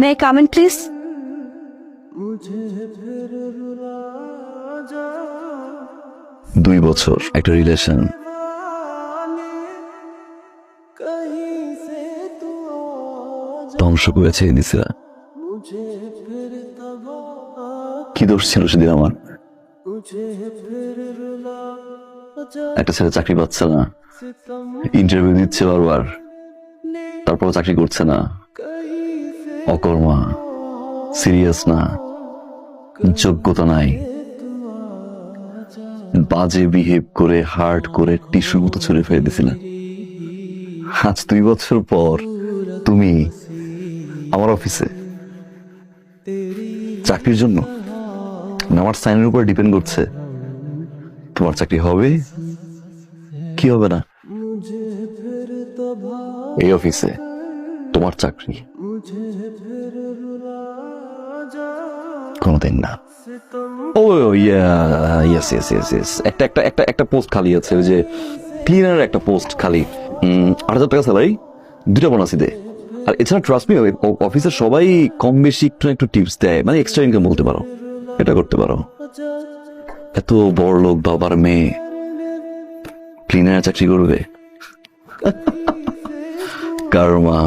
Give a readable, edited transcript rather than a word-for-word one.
May come in please? দুই বছর একটা রিলেশন, ধ্বংস করে ছেড়ে দিছিলা। কি দোষ ছিল সেদিন আমার? একটা ছেলে চাকরি পাচ্ছে না, ইন্টারভিউ দিচ্ছে বারবার, তারপর চাকরি করছে না, অকর্মা, সিরিয়াস না, যোগ্যতা নাই, বাজে বিহেভ করে হার্ট করে টিস্যুর মতো ছুঁড়ে ফেলে দিছিল। আজ 2 বছর পর তুমি আমার অফিসে চাকরির জন্য, আমার সাইনের উপর ডিপেন্ড করছে তোমার চাকরি হবে কি হবে না। এই অফিসে তোমার চাকরি কোনদিন না। ও ইয়েস ইয়েস ইয়েস ইয়েস, একটা একটা একটা একটা পোস্ট খালি আছে, ওই যে ক্লিনার একটা পোস্ট খালি, 8,000 টাকা স্যালারি, 2টা বোনাস দে। আর এছাড়া ট্রাস্ট মি, অফিসের সবাই কম বেশি একটু একটু টিপস দেয়, মানে এক্সট্রা ইনকাম বলতে পারো, এটা করতে পারো। এত বড় লোক বাবার মেয়ে ক্লিনার চাকরি করবে? কার্মা।